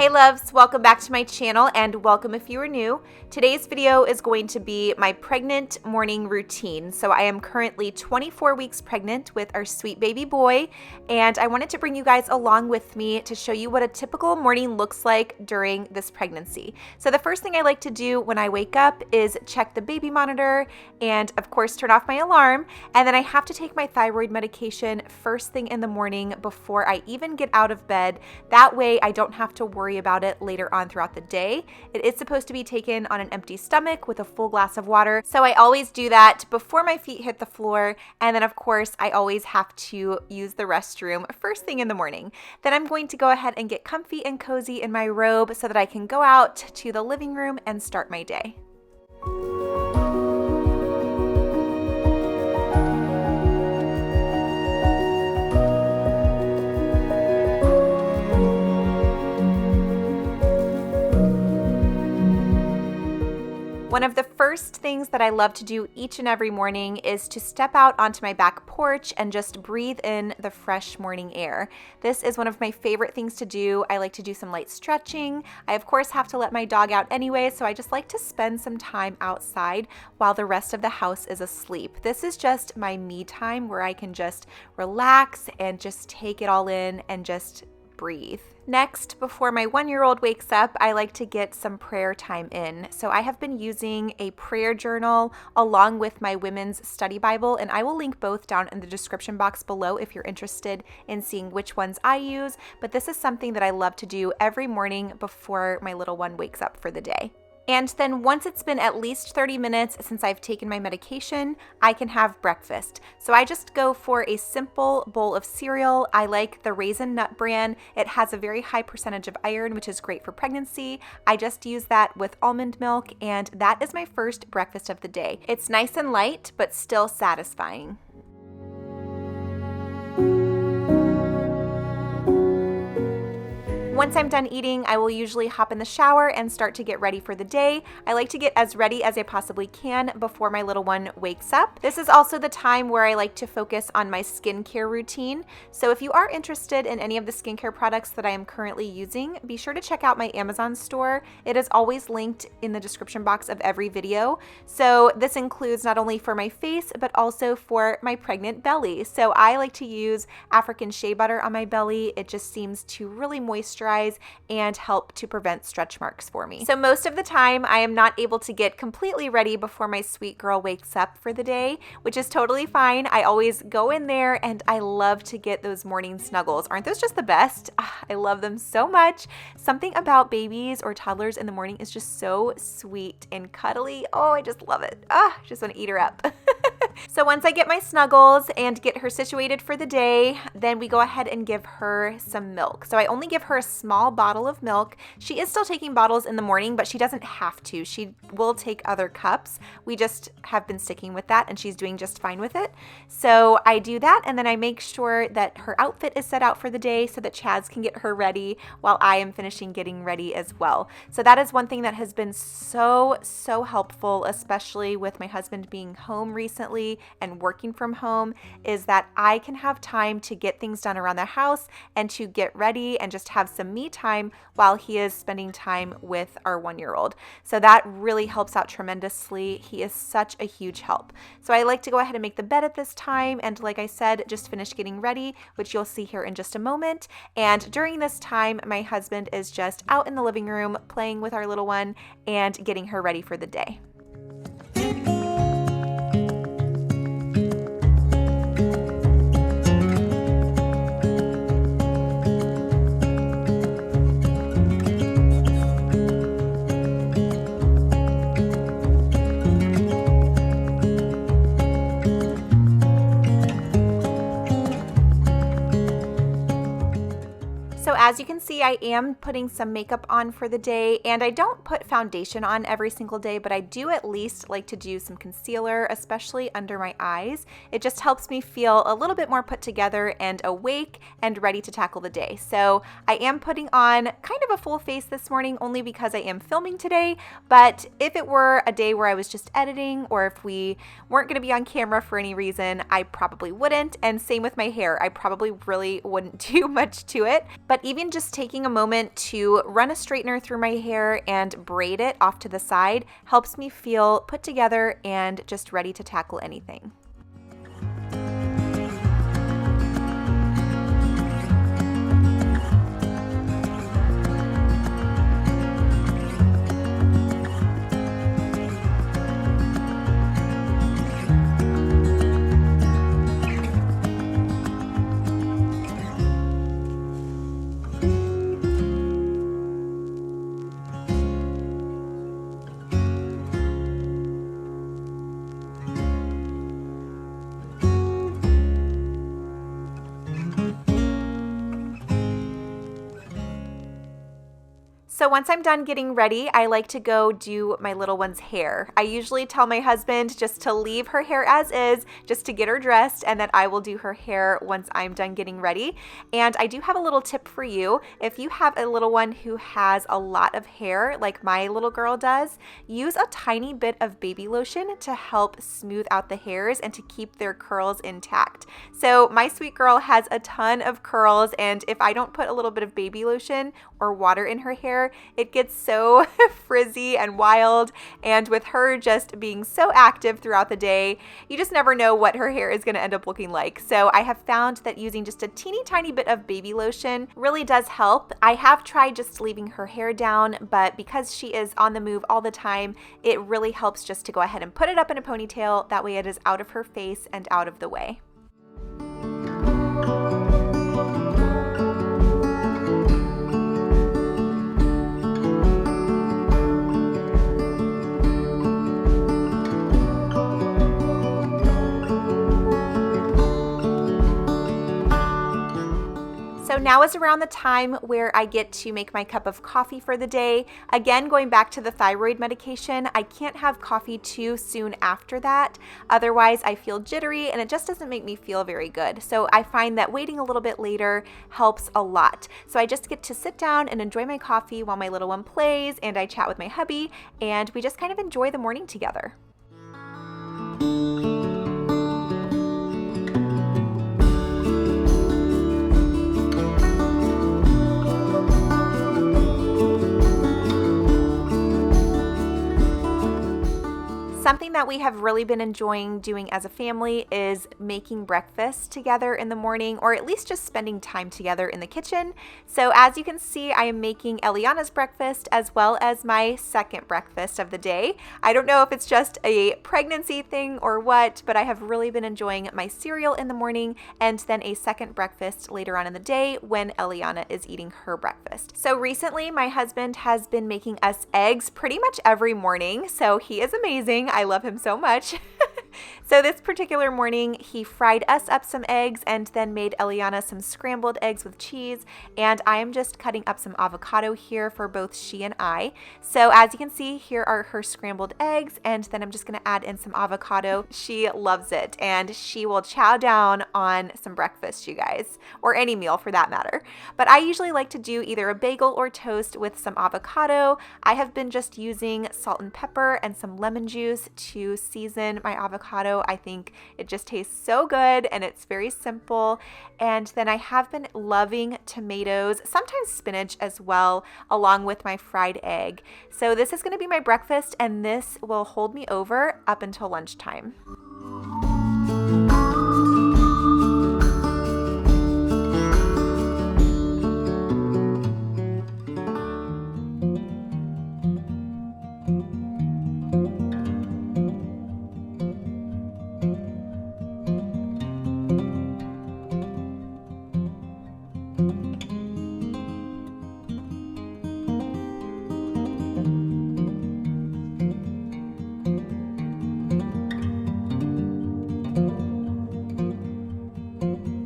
Hey loves, welcome back to my channel and welcome if you are new. Today's video is going to be my pregnant morning routine. So I am currently 24 weeks pregnant with our sweet baby boy, and I wanted to bring you guys along with me to show you what a typical morning looks like during this pregnancy. So the first thing I like to do when I wake up is check the baby monitor and of course turn off my alarm, and then I have to take my thyroid medication first thing in the morning before I even get out of bed. That way I don't have to worry about it later on throughout the day. It is supposed to be taken on an empty stomach with a full glass of water. So I always do that before my feet hit the floor. And then of course, I always have to use the restroom first thing in the morning. Then I'm going to go ahead and get comfy and cozy in my robe so that I can go out to the living room and start my day. One of the first things that I love to do each and every morning is to step out onto my back porch and just breathe in the fresh morning air. This is one of my favorite things to do. I like to do some light stretching. I of course have to let my dog out anyway, so I just like to spend some time outside while the rest of the house is asleep. This is just my me time where I can just relax and just take it all in and just breathe. Next, before my 1-year-old wakes up, I like to get some prayer time in. So I have been using a prayer journal along with my women's study Bible, and I will link both down in the description box below if you're interested in seeing which ones I use. But this is something that I love to do every morning before my little one wakes up for the day. And then once it's been at least 30 minutes since I've taken my medication, I can have breakfast. So I just go for a simple bowl of cereal. I like the Raisin Nut brand. It has a very high percentage of iron, which is great for pregnancy. I just use that with almond milk, and that is my first breakfast of the day. It's nice and light, but still satisfying. Once I'm done eating, I will usually hop in the shower and start to get ready for the day. I like to get as ready as I possibly can before my little one wakes up. This is also the time where I like to focus on my skincare routine. So if you are interested in any of the skincare products that I am currently using, be sure to check out my Amazon store. It is always linked in the description box of every video. So this includes not only for my face, but also for my pregnant belly. So I like to use African shea butter on my belly. It just seems to really moisturize and help to prevent stretch marks for me. So most of the time I am not able to get completely ready before my sweet girl wakes up for the day, which is totally fine. I always go in there and I love to get those morning snuggles. Aren't those just the best? I love them so much. Something about babies or toddlers in the morning is just so sweet and cuddly. Oh, I just love it. I just want to eat her up. So once I get my snuggles and get her situated for the day, then we go ahead and give her some milk. So I only give her a small bottle of milk. She is still taking bottles in the morning, but she doesn't have to. She will take other cups. We just have been sticking with that, and she's doing just fine with it. So I do that, and then I make sure that her outfit is set out for the day so that Chaz can get her ready while I am finishing getting ready as well. So that is one thing that has been so helpful, especially with my husband being home recently and working from home, is that I can have time to get things done around the house and to get ready and just have some me time while he is spending time with our 1-year-old. So that really helps out tremendously. He is such a huge help. So I like to go ahead and make the bed at this time, and like I said, just finish getting ready, which you'll see here in just a moment. And during this time, my husband is just out in the living room playing with our little one and getting her ready for the day. So as you can see, I am putting some makeup on for the day, and I don't put foundation on every single day, but I do at least like to do some concealer, especially under my eyes. It just helps me feel a little bit more put together and awake and ready to tackle the day. So I am putting on kind of a full face this morning only because I am filming today, but if it were a day where I was just editing, or if we weren't going to be on camera for any reason, I probably wouldn't. And same with my hair. I probably really wouldn't do much to it. But even just taking a moment to run a straightener through my hair and braid it off to the side helps me feel put together and just ready to tackle anything. So once I'm done getting ready, I like to go do my little one's hair. I usually tell my husband just to leave her hair as is, just to get her dressed, and that I will do her hair once I'm done getting ready. And I do have a little tip for you. If you have a little one who has a lot of hair, like my little girl does, use a tiny bit of baby lotion to help smooth out the hairs and to keep their curls intact. So my sweet girl has a ton of curls, and if I don't put a little bit of baby lotion or water in her hair, it gets so frizzy and wild, and with her just being so active throughout the day, you just never know what her hair is going to end up looking like. So I have found that using just a teeny tiny bit of baby lotion really does help. I have tried just leaving her hair down, but because she is on the move all the time, it really helps just to go ahead and put it up in a ponytail. That way it is out of her face and out of the way. So now is around the time where I get to make my cup of coffee for the day. Again, going back to the thyroid medication, I can't have coffee too soon after that. Otherwise, I feel jittery and it just doesn't make me feel very good. So I find that waiting a little bit later helps a lot. So I just get to sit down and enjoy my coffee while my little one plays, and I chat with my hubby, and we just kind of enjoy the morning together. Something that we have really been enjoying doing as a family is making breakfast together in the morning, or at least just spending time together in the kitchen. So as you can see, I am making Eliana's breakfast as well as my second breakfast of the day. I don't know if it's just a pregnancy thing or what, but I have really been enjoying my cereal in the morning and then a second breakfast later on in the day when Eliana is eating her breakfast. So recently, my husband has been making us eggs pretty much every morning, so he is amazing. I love him so much. So this particular morning, he fried us up some eggs and then made Eliana some scrambled eggs with cheese, and I am just cutting up some avocado here for both she and I. So as you can see, here are her scrambled eggs, and then I'm just going to add in some avocado. She loves it, and she will chow down on some breakfast, you guys, or any meal for that matter. But I usually like to do either a bagel or toast with some avocado. I have been just using salt and pepper and some lemon juice to season my avocado. I think it just tastes so good and it's very simple. And then I have been loving tomatoes, sometimes spinach as well, along with my fried egg. So this is going to be my breakfast, and this will hold me over up until lunchtime.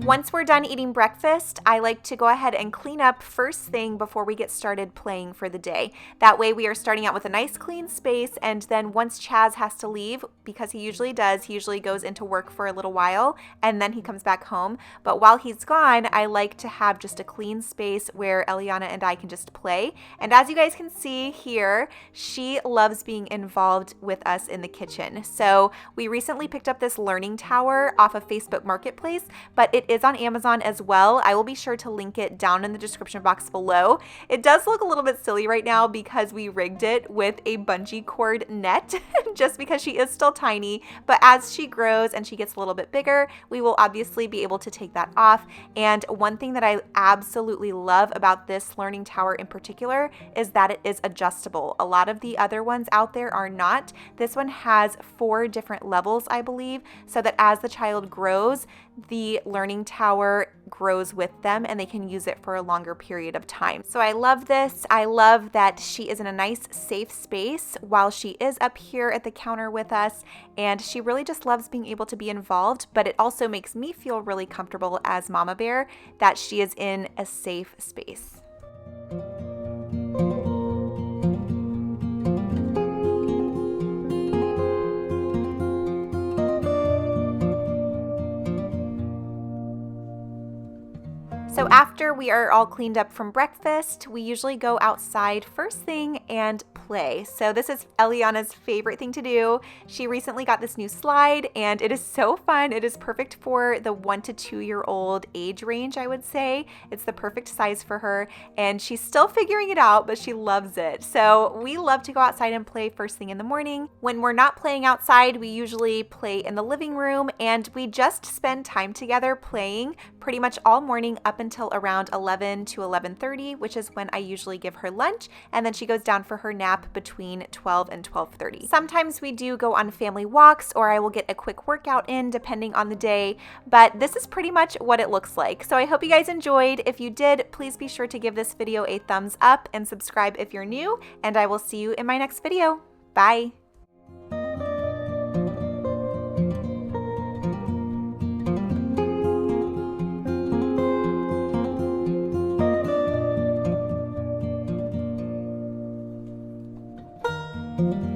Once we're done eating breakfast, I like to go ahead and clean up first thing before we get started playing for the day. That way we are starting out with a nice clean space, and then once Chaz has to leave, because he usually goes into work for a little while and then he comes back home. But while he's gone, I like to have just a clean space where Eliana and I can just play. And as you guys can see here, she loves being involved with us in the kitchen. So we recently picked up this learning tower off of Facebook Marketplace, but it is on on Amazon as well. I will be sure to link it down in the description box below. It does look a little bit silly right now because we rigged it with a bungee cord net just because she is still tiny, but as she grows and she gets a little bit bigger, we will obviously be able to take that off. And one thing that I absolutely love about this learning tower in particular is that it is adjustable. A lot of the other ones out there are not. This one has 4 different levels, I believe, so that as the child grows, the learning tower grows with them and they can use it for a longer period of time. So I love this. I love that she is in a nice safe space while she is up here at the counter with us, and she really just loves being able to be involved, but it also makes me feel really comfortable as Mama Bear that she is in a safe space. So after we are all cleaned up from breakfast, we usually go outside first thing and play. So this is Eliana's favorite thing to do. She recently got this new slide and it is so fun. It is perfect for the 1 to 2 year old age range, I would say. It's the perfect size for her and she's still figuring it out, but she loves it. So we love to go outside and play first thing in the morning. When we're not playing outside, we usually play in the living room and we just spend time together playing pretty much all morning up until around 11 to 11:30, which is when I usually give her lunch, and then she goes down for her nap between 12 and 12:30. Sometimes we do go on family walks, or I will get a quick workout in depending on the day, but this is pretty much what it looks like. So I hope you guys enjoyed. If you did, please be sure to give this video a thumbs up and subscribe if you're new, and I will see you in my next video. Bye! Thank you.